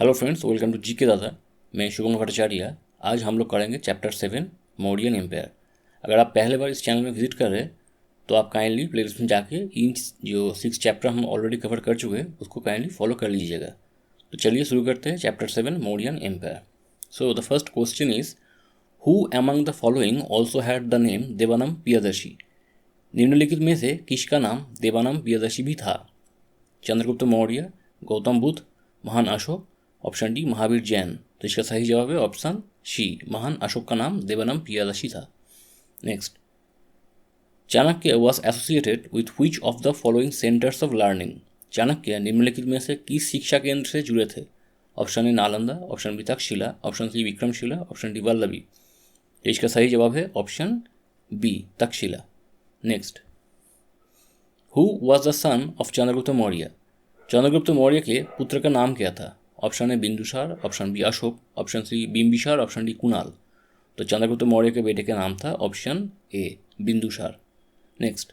Hello friends, welcome to जी के दादा। मैं शुभम भट्टाचार्य। आज हम लोग करेंगे चैप्टर 7 मौर्यन एम्पायर। अगर आप पहले बार इस चैनल में विजिट कर रहे हैं तो आप काइंडली प्लेलिस्ट में जाके इन जो 6 चैप्टर हम ऑलरेडी कवर कर चुके हैं उसको काइंडली फॉलो कर लीजिएगा। तो चलिए शुरू करते हैं chapter 7 Mauryan empire. So the first question is, who among the following also had the name Devanam Priyadarshi. निम्नलिखित में से किसका नाम देवानम प्रियदर्शी भी था? चंद्रगुप्त मौर्य, गौतम बुद्ध, महान अशोक, ऑप्शन डी महावीर जैन। तो इसका सही जवाब है ऑप्शन सी, महान अशोक का नाम देवानम प्रियदर्शी था। Next, Chanakya was associated with which of the following centres of learning. Chanakya निम्नलिखित में से किस शिक्षा केंद्र से जुड़े थे? Option A Nalanda, option B Taxila, option C Vikramshila, option D Vallabhi. तो इसका सही जवाब है option B Taxila. Next, who was the son of Chandragupta Maurya. Chandragupta Maurya के पुत्र का नाम क्या था? Option A Bindusara, option B Ashoka, option C Bimbisara, option D Kunal. तो चंद्रगुप्त मौर्य के बेटे का नाम था option A Bindusara. Next,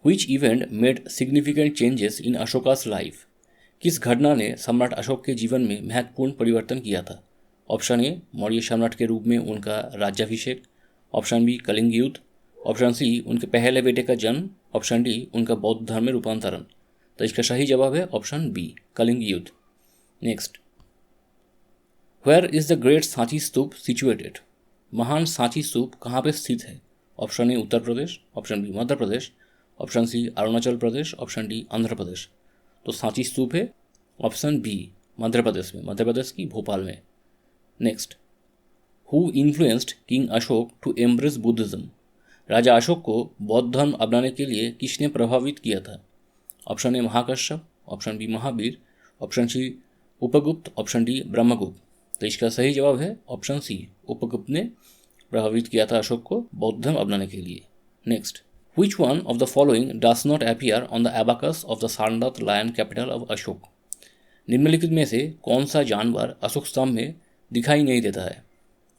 which event made significant changes in Ashoka's life. किस घटना ने सम्राट अशोक के जीवन में महत्वपूर्ण परिवर्तन किया था? ऑप्शन ए मौर्य सम्राट के रूप में उनका राज्याभिषेक, ऑप्शन बी कलिंग युद्ध, ऑप्शन सी उनके पहले बेटे का जन्म, ऑप्शन डी उनका बौद्ध धर्म में रूपांतरण। तो इसका सही जवाब है ऑप्शन बी कलिंग युद्ध। Next, where is the great Sanchi Stupa situated. महान सांची स्तूप कहाँ पे स्थित है? Option A Uttar Pradesh, option B Madhya Pradesh, option C Arunachal Pradesh, option D Andhra Pradesh. तो सांची स्तूप है ऑप्शन बी मध्य प्रदेश में, मध्य प्रदेश की भोपाल में। Next, who influenced king Ashoka to embrace Buddhism. राजा अशोक को बौद्ध धर्म अपनाने के लिए किसने प्रभावित किया था? Option A Mahakashyap, option B Mahavira, option C Upagupta, option D Brahmagupta. तो इसका सही जवाब है ऑप्शन सी, उपगुप्त ने प्रभावित किया था अशोक को बौद्ध धर्म अपनाने के लिए। Next, which one of the following does not appear on the abacus of the Sarnath lion capital of Ashoka. निम्नलिखित में से कौन सा जानवर अशोक स्तंभ में दिखाई नहीं देता है?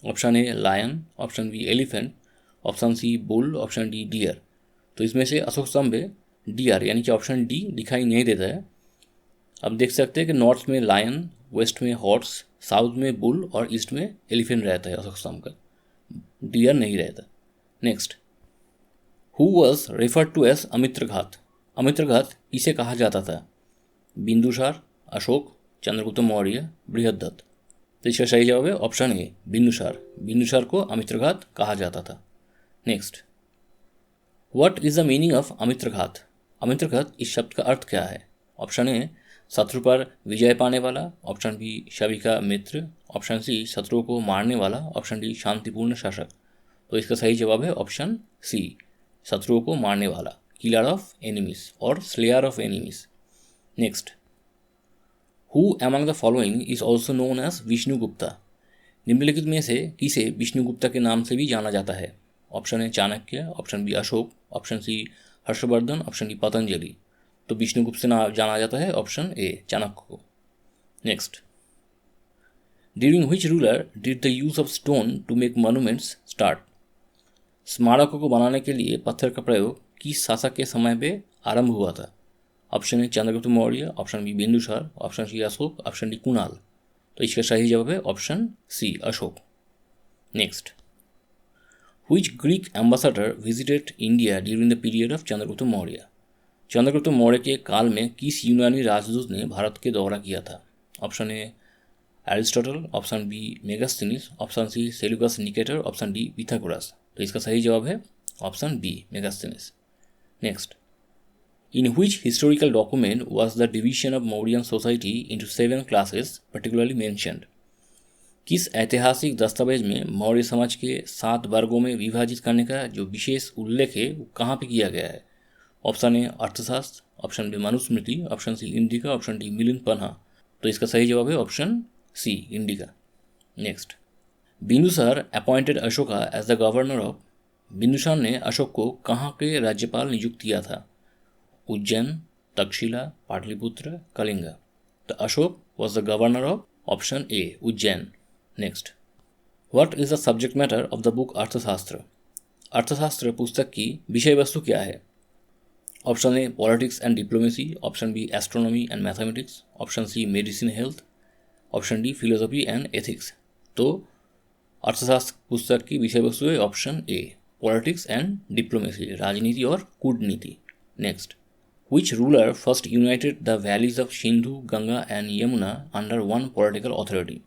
Option A lion, option B elephant, option C bull, option D deer. तो इसमें से अशोक स्तंभ में डियर यानी कि ऑप्शन डी दिखाई नहीं देता है। अब देख सकते हैं कि नॉर्थ में लायन, वेस्ट में हॉर्स, साउथ में बुल और ईस्ट में एलिफेंट रहता है अशोक स्तंभ का, डियर नहीं रहता। Next, who was referred to as Amitraghata. Amitraghata इसे कहा जाता था? बिंदुसार, अशोक, चंद्रगुप्त मौर्य, बृहद्रथ। तो इसका सही जवाब है ऑप्शन ए बिंदुसार। बिंदुसार को अमित्रघात कहा जाता था। Next, what is the meaning of Amitraghata. Amitraghata इस शब्द का अर्थ क्या है? ऑप्शन ए शत्रु पर विजय पाने वाला, ऑप्शन बी छवि का मित्र, ऑप्शन सी शत्रुओं को मारने वाला, ऑप्शन डी शांतिपूर्ण शासक। तो इसका सही जवाब है ऑप्शन सी शत्रुओं को मारने वाला, किलर ऑफ एनिमीज और slayer of enemies. Next, who among the following is also known as Vishnugupta. निम्नलिखित में से किसे विष्णुगुप्ता के नाम से भी जाना जाता है? Option A Chanakya, option B Ashoka, option C Harshavardhana, option D Patanjali. तो विष्णुगुप्त से नाम जाना जाता है ऑप्शन ए चाणक्य को। Next, during which ruler did the use of stone to make monuments start. स्मारकों को बनाने के लिए पत्थर का प्रयोग किस शासक के समय पे आरंभ हुआ था? Option A Chandragupta Maurya, option B Bindusara, option C Ashoka, option D Kunal. तो इसका सही जवाब है option C Ashoka. Next, which Greek ambassador visited India during the period of Chandragupta Maurya. Chandragupta Maurya के काल में किस यूनानी राजदूत ने भारत के दौरा किया था? Option A Aristotle, option B Megasthenes, option C Seleucus Nicator, option D Pythagoras. तो इसका सही जवाब है option B Megasthenes. Next, in which historical document was the division of Mauryan society into 7 classes particularly mentioned. किस ऐतिहासिक दस्तावेज में मौर्य समाज के 7 वर्गों में विभाजित करने का जो विशेष उल्लेख है वो कहाँ पे किया गया है? Option A Arthashastra, option B Manusmriti, option C Indica, option D Milinda Panha. तो इसका सही जवाब है option C Indica. Next, Bindusara appointed Ashoka as the governor of. Bindusara ने अशोक को कहाँ के राज्यपाल नियुक्त किया था? उज्जैन, तक्षशिला, पाटलिपुत्र, कलिंग। तो Ashoka was the governor of option A Ujjain. Next, what is the subject matter of the book Arthashastra. Arthashastra पुस्तक की विषय वस्तु क्या है? Option A politics and diplomacy, option B astronomy and mathematics, option C medicine health, option D philosophy and ethics. तो अर्थशास्त्र पुस्तक की विषय वस्तु है option A politics and diplomacy, राजनीति और कूटनीति। Next, which ruler first united the valleys of Sindhu Ganga and Yamuna under one political authority?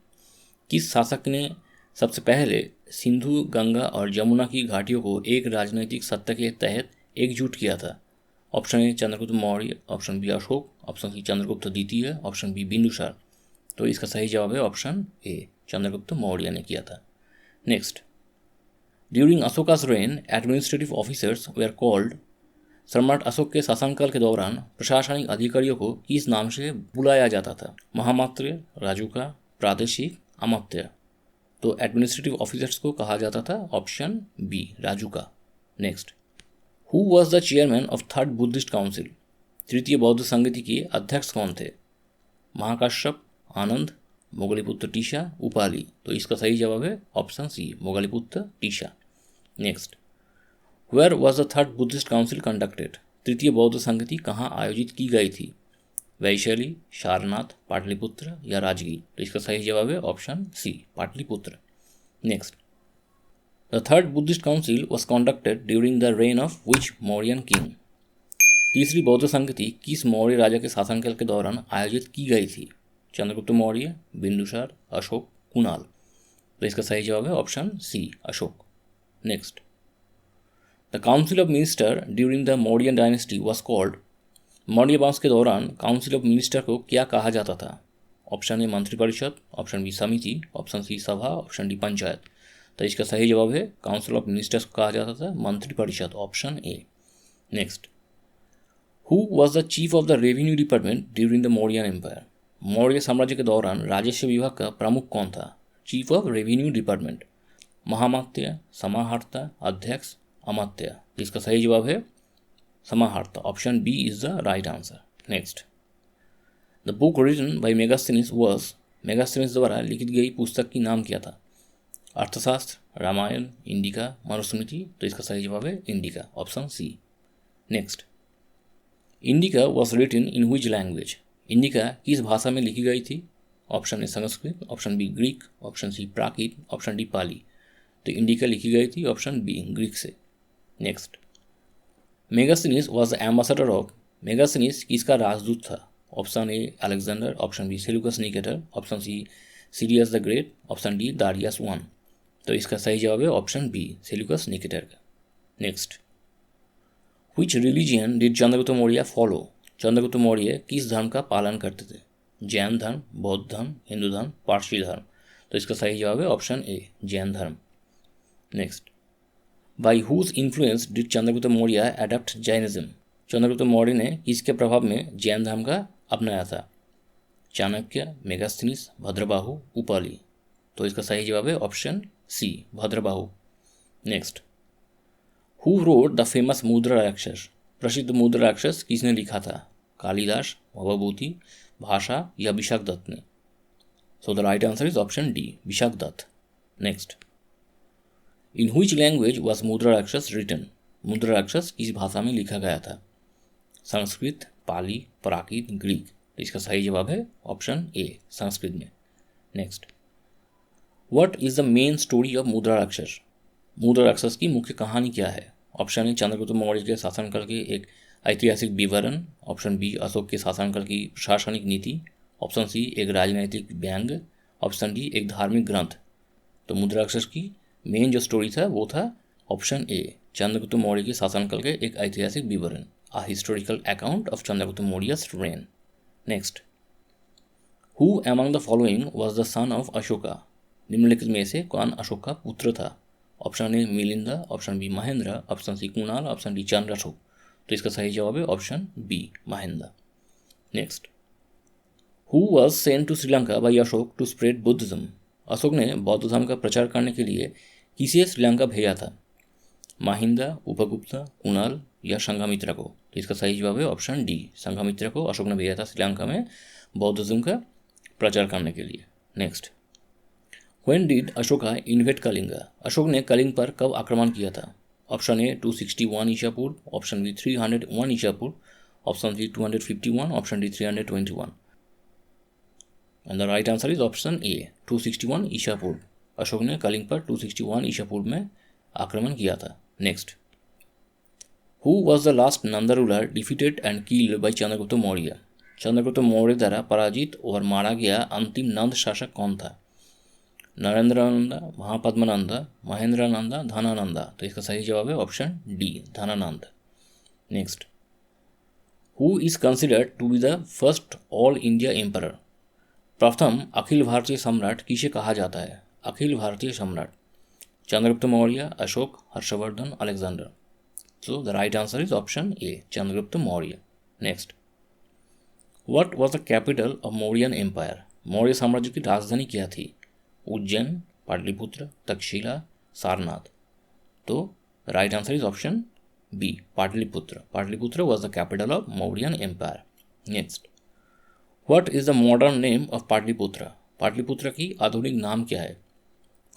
किस शासक ने सबसे पहले सिंधु गंगा और यमुना की घाटियों को एक राजनीतिक सत्ता के तहत एकजुट किया था? Option A Chandragupta Maurya, option B Ashoka, option C Chandragupta द्वितीय, ऑप्शन बी बिंदुसार। तो इसका सही जवाब है ऑप्शन ए चंद्रगुप्त मौर्य ने किया था। Next, during Ashoka's reign administrative officers were called. सम्राट अशोक के शासनकाल के दौरान प्रशासनिक अधिकारियों को किस नाम से बुलाया जाता था? महामात्य, राजुका, प्रादेशिक, अमात्य। तो एडमिनिस्ट्रेटिव ऑफिसर्स को कहा जाता था option B Rajuka. Next, who was the chairman of third Buddhist council? तृतीय बौद्ध संगति के अध्यक्ष कौन थे? महाकाश्यप, आनंद, मोगलीपुत्र टीशा, उपाली। तो इसका सही जवाब है option C Moggaliputta Tissa. Next, where was the third Buddhist council conducted? तृतीय बौद्ध संगति कहाँ आयोजित की गई थी? वैशाली, सारनाथ, पाटलिपुत्र या राजगीर। तो इसका सही जवाब है option C Pataliputra. Next, the third Buddhist council was conducted during the reign of which Mauryan king? तीसरी बौद्ध संगति किस मौर्य राजा के शासनकाल के दौरान आयोजित की गई थी? चंद्रगुप्त मौर्य, बिंदुसार, अशोक, कुणाल। तो इसका सही जवाब है option C Ashoka. Next, the council of minister during the Mauryan dynasty was called. Maurya वंश के दौरान काउंसिल ऑफ मिनिस्टर को क्या कहा जाता था? ऑप्शन ए मंत्रिपरिषद, ऑप्शन बी समिति, ऑप्शन सी सभा, ऑप्शन डी पंचायत। तो इसका सही जवाब है काउंसिल ऑफ मिनिस्टर्स को कहा जाता था मंत्रिपरिषद, option A. Next, who was the chief of the revenue department during the Mauryan empire? Maurya साम्राज्य के दौरान राजस्व विभाग का प्रमुख कौन था? चीफ ऑफ रेवेन्यू डिपार्टमेंट, महामात्य, समाहर्ता, अध्यक्ष, अमात्य। इसका सही जवाब है समाहर्ता, option B is the right answer. Next, the book written by Megasthenes was. Megasthenes द्वारा लिखित गई पुस्तक की नाम क्या था? अर्थशास्त्र, रामायण, इंडिका, मनुस्मृति। तो इसका सही जवाब है Indica, option C. Next, Indica was written in which language? Indica किस भाषा में लिखी गई थी? Option A Sanskrit, option B Greek, option C Prakrit, option D Pali. तो इंडिका लिखी गई थी ऑप्शन बी ग्रीक से। Next, Megasthenes was the ambassador of. Megasthenes किसका राजदूत था? Option A Alexander, option B Seleucus Nicator, option C Cyrus the great, option D Darius one. तो इसका सही जवाब है ऑप्शन बी सेल्यूकस निकेटर का। Next, which religion did Chandragupta Maurya follow? Chandragupta Maurya किस धर्म का पालन करते थे? जैन धर्म, बौद्ध धर्म, हिंदू धर्म, पारसी धर्म। तो इसका सही जवाब है ऑप्शन ए जैन धर्म। Next, by whose influence did Chandragupta Maurya adopt Jainism? Chandragupta Maurya ने किसके प्रभाव में जैन धर्म का अपनाया था? चाणक्य, मेगास्थनीज, भद्रबाहु, उपाली। तो इसका सही जवाब है option C Bhadrabahu. Next, who wrote the famous Mudra Rakshasa? प्रसिद्ध मुद्रा राक्षस किसने लिखा था? कालिदास, भवभूति, भाषा या विशाख दत्त ने? So the right answer is option D Vishakha Datta. Next, in which language was Mudra Rakshasa written? मुद्रा राक्षस किस भाषा में लिखा गया था? संस्कृत, पाली, प्राकृत, ग्रीक। इसका सही जवाब है ऑप्शन ए संस्कृत में। Next, what is the main story of मुद्रा राक्षस? मुद्रा राक्षस की मुख्य कहानी क्या है? ऑप्शन ए चंद्रगुप्त मौर्य के शासनकाल के एक ऐतिहासिक विवरण, ऑप्शन बी अशोक के शासनकाल की प्रशासनिक नीति, ऑप्शन सी एक राजनैतिक व्यंग, ऑप्शन डी एक धार्मिक ग्रंथ। तो मुद्रा राक्षस की मेन जो स्टोरी था वो था ऑप्शन ए चंद्रगुप्त मौर्य के शासनकाल के एक ऐतिहासिक विवरण, a historical account of Chandragupta Maurya's reign. Next, who among the following was the son of Ashoka? निम्नलिखित में से कौन अशोक का पुत्र था? Option A Milind, option B Mahendra, option C Kunal, option D Chandrashok. तो इसका सही जवाब है option B Mahendra. Next, who was sent to Sri Lanka by Ashoka to spread Buddhism? Ashoka ने बौद्ध धर्म का प्रचार करने के लिए किसे श्रीलंका भेजा था? महिंदा, उपगुप्त, कुणाल या संघमित्रा को? तो इसका सही जवाब है ऑप्शन डी संघमित्रा को अशोक ने भेजा था श्रीलंका में बौद्ध का प्रचार करने के लिए। Next, when did Ashoka invade Kalinga? Ashoka ने कलिंग पर कब आक्रमण किया था? ऑप्शन ए 261 ईसा पूर्व, ऑप्शन बी 301 ईसा पूर्व, option C 251, option D 321। And the right answer is option A 261 ईसा पूर्व। अशोक ने कलिंग पर 261 ईसा पूर्व में आक्रमण किया था। Next, who was the last Nanda ruler defeated and killed by Chandragupta Maurya? Chandragupta Maurya द्वारा पराजित और मारा गया अंतिम नंद शासक कौन था? नरेंद्रानंदा, महापद्मानंदा, महेंद्रानंदा, धनानंदा? तो इसका सही जवाब है option D, Dhanananda. Next, who is considered to be the first all India emperor? प्रथम अखिल भारतीय सम्राट किसे कहा जाता है? अखिल भारतीय सम्राट Chandragupta Maurya, Ashok, Harshvardhan, Alexander? So the right answer is option A, Chandragupta Maurya. Next, what was the capital of Mauryan Empire? Maurya साम्राज्य की राजधानी क्या थी? उज्जैन, पाटलिपुत्र, तक्षशिला, सारनाथ? तो right answer is option B, Pataliputra. Pataliputra was the capital of Mauryan Empire. Next, what is the modern name of Pataliputra? Pataliputra की आधुनिक नाम क्या है?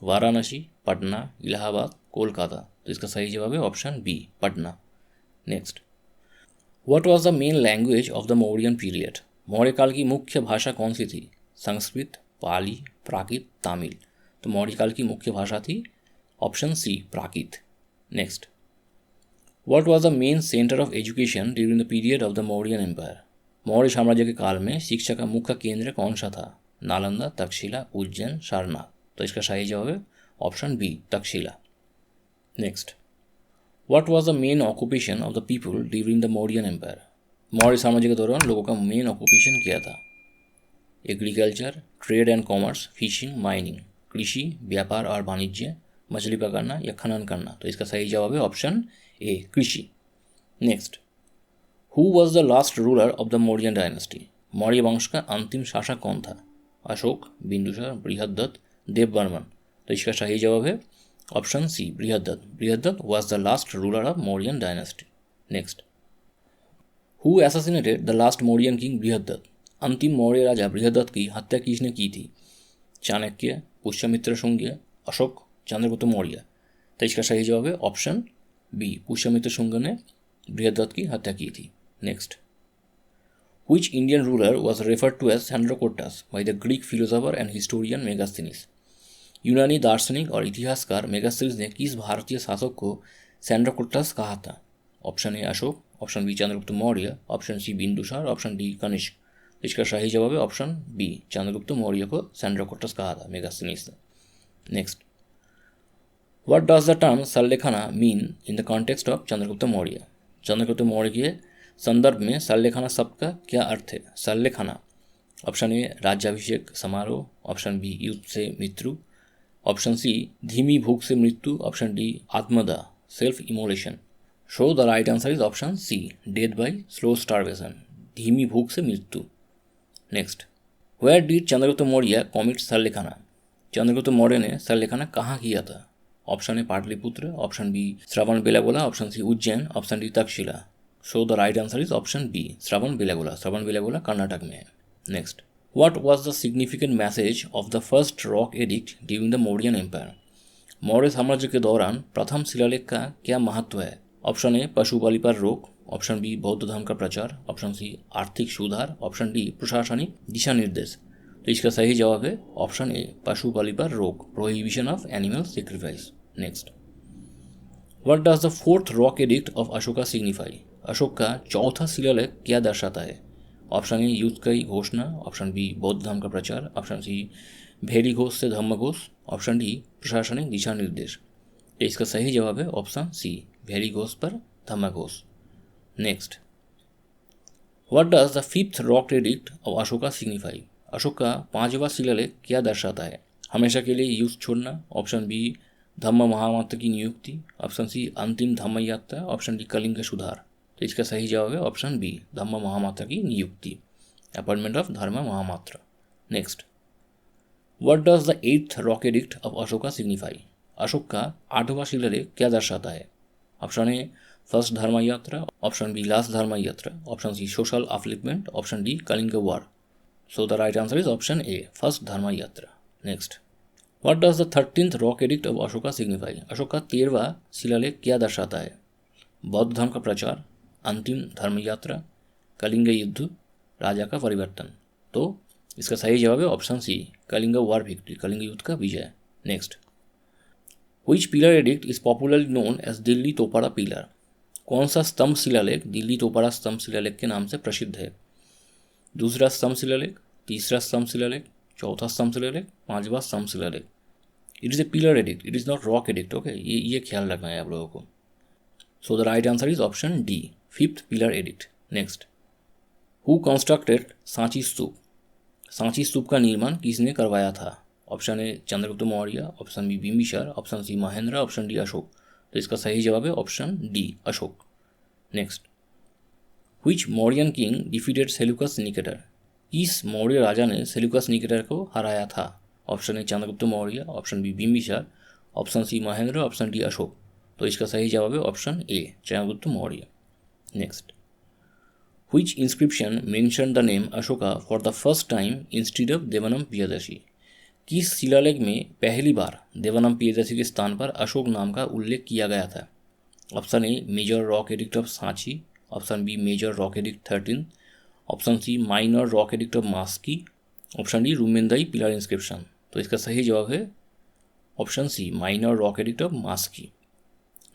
वाराणसी, पटना, इलाहाबाद, कोलकाता? तो इसका सही जवाब है option B, Patna. Next, what was the main language of the Mauryan period? Maurya काल की मुख्य भाषा कौन सी थी? संस्कृत, पाली, प्राकृत, तमिल? तो मौर्य काल की मुख्य भाषा थी option C, Prakrit. Next, what was the main centre of education during the period of the Mauryan empire? Maurya साम्राज्य के काल में शिक्षा का मुख्य केंद्र कौन सा था? नालंदा, तक्षशिला, उज्जैन, सारनाथ? तो इसका सही जवाब है option B, Taxila. Next, what was the main occupation of the people during the Mauryan empire? Maurya साम्राज्य के दौरान लोगों का मेन ऑक्यूपेशन क्या था? Agriculture, trade and commerce, fishing, mining? कृषि, व्यापार और वाणिज्य, मछली पकड़ना या खनन करना? तो इसका सही जवाब है ऑप्शन ए, कृषि। Next, who was the last ruler of the Mauryan dynasty? Maurya वंश का अंतिम शासक कौन था? अशोक, बिंदुसार, बृहद्रथ, देववर्मन? तो इसका सही जवाब है option C, Brihadratha. Brihadratha was the last ruler of Mauryan dynasty. Next, who assassinated the last Mauryan king Brihadratha? अंतिम मौर्य राजा बृहद्रथ की हत्या किसने की थी? चाणक्य, पुष्यमित्र शुंग, अशोक, चंद्रगुप्त मौर्य? तो इसका सही जवाब है ऑप्शन बी, पुष्यमित्र शुंग ने बृहद्रथ की हत्या की थी। Next, which Indian ruler was referred to as Sandrocottus by the Greek philosopher and historian Megasthenes? यूनानी दार्शनिक और इतिहासकार मेगास्थनीज ने किस भारतीय शासक को सैंड्रोकोट्टास कहा था? Option A Ashoka, option B Chandragupta Maurya, option C Bindusara, option D Kanishka? इसका सही जवाब है ऑप्शन बी, चंद्रगुप्त मौर्य को सैंड्रोकोट्टास कहा था मेगास्थनीज ने। Next, what does the term sallekhana mean in the context of Chandragupta Maurya? Chandragupta Maurya के संदर्भ में सल्लेखना शब्द का क्या अर्थ है? सल्लेखना, ऑप्शन ए राज्याभिषेक समारोह, ऑप्शन बी युद्ध से मृत्यु, ऑप्शन सी धीमी भूख से मृत्यु, ऑप्शन डी आत्मदाह self immolation? So the right answer is option C, death by slow starvation, धीमी भूख से मृत्यु। Next, where did Chandragupta Maurya commit sallekhana? Chandragupta Maurya ने सल्लेखना कहाँ किया था? Option A Pataliputra, option B Shravana Belagola, option C Ujjain, option D Taxila? So the right answer is option B, Shravana Belagola. Shravana Belagola Karnataka में है। Next, what was the significant message of the first rock edict during the Mauryan empire? Maurya साम्राज्य के दौरान प्रथम शिलालेख का क्या महत्व है? ऑप्शन ए पशु बलि पर रोक, ऑप्शन बी बौद्ध धर्म का प्रचार, ऑप्शन सी आर्थिक सुधार, ऑप्शन डी प्रशासनिक दिशा निर्देश? तो इसका सही जवाब है ऑप्शन ए, पशु बलि पर रोक, prohibition of animal sacrifice. Next, what does the fourth rock edict of Ashoka signify? Ashoka का चौथा शिलालेख क्या दर्शाता है? ऑप्शन ए युद्ध की घोषणा, ऑप्शन बी बौद्ध धर्म का प्रचार, ऑप्शन सी भेरी घोष से धम्म घोष, ऑप्शन डी प्रशासनिक दिशा निर्देश? इसका सही जवाब है ऑप्शन सी, भेरी घोष पर Dhamma Ghosh. Next, what does the fifth rock edict of Ashoka signify? Ashoka का पांचवा शिलालेख क्या दर्शाता है? हमेशा के लिए युद्ध छोड़ना, ऑप्शन बी धम्म महामात्र की नियुक्ति, ऑप्शन सी अंतिम धम्म यात्रा, ऑप्शन डी कलिंग का सुधार? तो इसका सही जवाब है ऑप्शन बी, धम्म महामात्र की नियुक्ति, appointment of Dharma Mahamatra. Next, what does the eighth rock edict of Ashoka signify? Ashoka का आठवां शिलालेख क्या दर्शाता है? Option A first dharma yatra, option B last dharma yatra, option C social upliftment, option D Kalinga war? So the right answer is option A, first dharma yatra. Next, what does the 13th rock edict of Ashoka signify? Ashoka का 13वां शिलालेख क्या दर्शाता है? बौद्ध धर्म का प्रचार, अंतिम धर्म यात्रा, कलिंग युद्ध, राजा का परिवर्तन? तो इसका सही जवाब है option C, Kalinga war victory, Kalinga युद्ध का विजय। Next, which pillar edict is popularly known as Delhi Topra pillar? कौन सा स्तंभ शिलालेख दिल्ली तोपाड़ा स्तंभ शिलालेख के नाम से प्रसिद्ध है? दूसरा स्तंभ शिलालेख, तीसरा स्तंभ शिलालेख, चौथा स्तंभ शिलालेख, पांचवा स्तंभ शिलालेख। It is a pillar edict, it is not rock edict. Okay, ये ख्याल रखना है आप लोगों को। So the right answer is option D, fifth pillar edict. Next, who constructed Sanchi stupa? Sanchi stupa का निर्माण किसने करवाया था? Option A Chandragupta Maurya, option B Bimbisara, option C Mahendra, option D Ashoka. तो इसका सही जवाब है option D, Ashoka. Next, which Mauryan king defeated Seleucus Nicator? किस मौर्य राजा ने सेल्यूकस निकेटर को हराया था? Option A Chandragupta Maurya, option B Bimbisara, option C Mahendra, option D Ashoka. तो इसका सही जवाब है option A, Chandragupta Maurya. Next, which inscription mention the name Ashoka for the first time instead of Devanampiya Piyadarshi? किस शिलालेख में पहली बार देवनम पियदर्शी के स्थान पर अशोक नाम का उल्लेख किया गया था? Option A major rock edict of Sanchi, option B major rock edict 13, option C minor rock edict of Maski, option D Rummindei pillar inscription. तो इसका सही जवाब है option C, minor rock edict of Maski.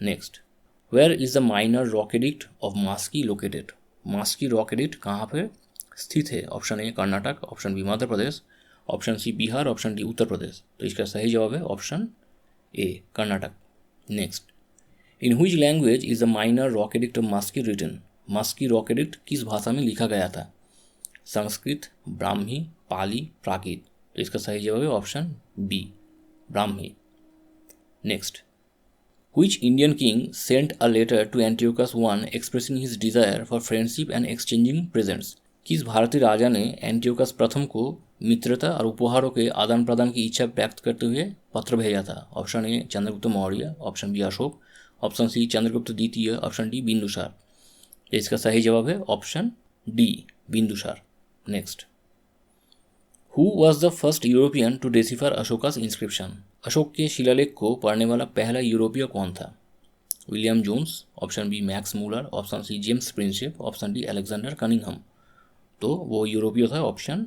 Next, where is the minor rock edict of Maski located? Maski rock edict कहाँ पर स्थित है? Option A Karnataka, option B Madhya Pradesh, option C Bihar, option D उत्तर प्रदेश। तो इसका सही जवाब है option A, Karnataka. Next, in which language is the minor rock edict of Maski written? Maski rock edict किस भाषा में लिखा गया था? संस्कृत, ब्राह्मी, पाली, प्राकृत। तो इसका सही जवाब है option B, Brahmi. Next, which Indian king sent a letter to Antiochus I expressing his desire for friendship and exchanging presents? किस भारतीय राजा ने एंटियोकस प्रथम को मित्रता और उपहारों के आदान प्रदान की इच्छा व्यक्त करते हुए पत्र भेजा था? Option A Chandragupta Maurya, option B Ashoka, option C Chandragupta द्वितीय, ऑप्शन डी बिंदुसार। इसका सही जवाब है option D, Bindusara. Next, who was the first European to decipher Ashoka's inscription? Ashoka के शिलालेख को पढ़ने वाला पहला यूरोपीय कौन था? William Jones, option B Max Muller, option C James Prinsep, option D Alexander Cunningham. तो वो यूरोपीय था option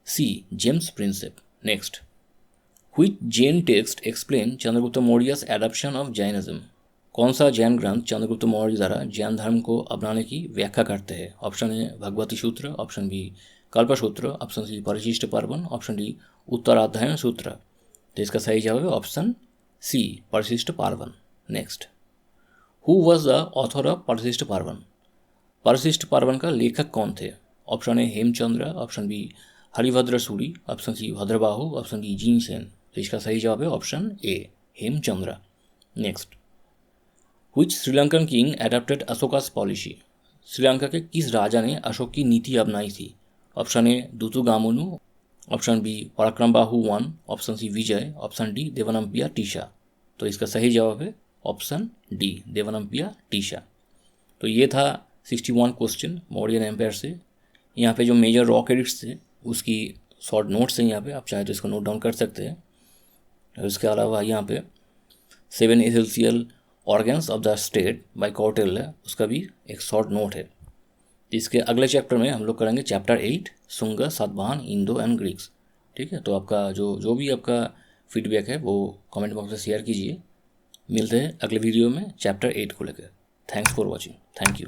C, James Prinsep. Next, which Jain text explain Chandragupta Mauryas adoption of Jainism? कौन सा जैन ग्रंथ चंद्रगुप्त मौर्य द्वारा जैन धर्म को अपनाने की व्याख्या करते हैं? Option A Bhagavati Sutra, option B Kalpasutra, option C Parishishta Parvan, option D उत्तराध्यायन सूत्र। तो इसका सही जवाब है option C, Parishishta Parvan. Next, who was the author of Parishishta Parvan? Parishishta Parvan का लेखक कौन थे? Option A Hemchandra, option B Haribhadra Suri, option C Bhadrabahu, option D Jinasena. तो इसका सही जवाब है option A, Hemchandra. Next, which Sri Lankan king adopted Ashoka's policy? Sri Lanka के किस राजा ने अशोक की नीति अपनाई थी? Option A Dutugamunu, option B Parakramabahu I, option C Vijaya, option D देवनम्पिया Trisha. तो इसका सही जवाब है ऑप्शन डी, देवनम्पिया टीशा। तो ये था 61 क्वेश्चन मौर्यन एम्पायर से। यहाँ पे जो मेजर रॉक एडिक्ट्स थे उसकी शॉर्ट नोट्स हैं यहाँ पे, आप चाहे तो इसको नोट डाउन कर सकते हैं। और इसके अलावा यहाँ पे 7 essential organs of the state by Kautilya, उसका भी एक शॉर्ट नोट है। इसके अगले चैप्टर में हम लोग करेंगे chapter 8, Shunga, Satavahana, Indo and Greeks. ठीक है, तो आपका जो भी आपका फीडबैक है वो कमेंट बॉक्स में शेयर कीजिए। मिलते हैं अगले वीडियो में चैप्टर 8 को लेकर। Thanks for watching, thank you.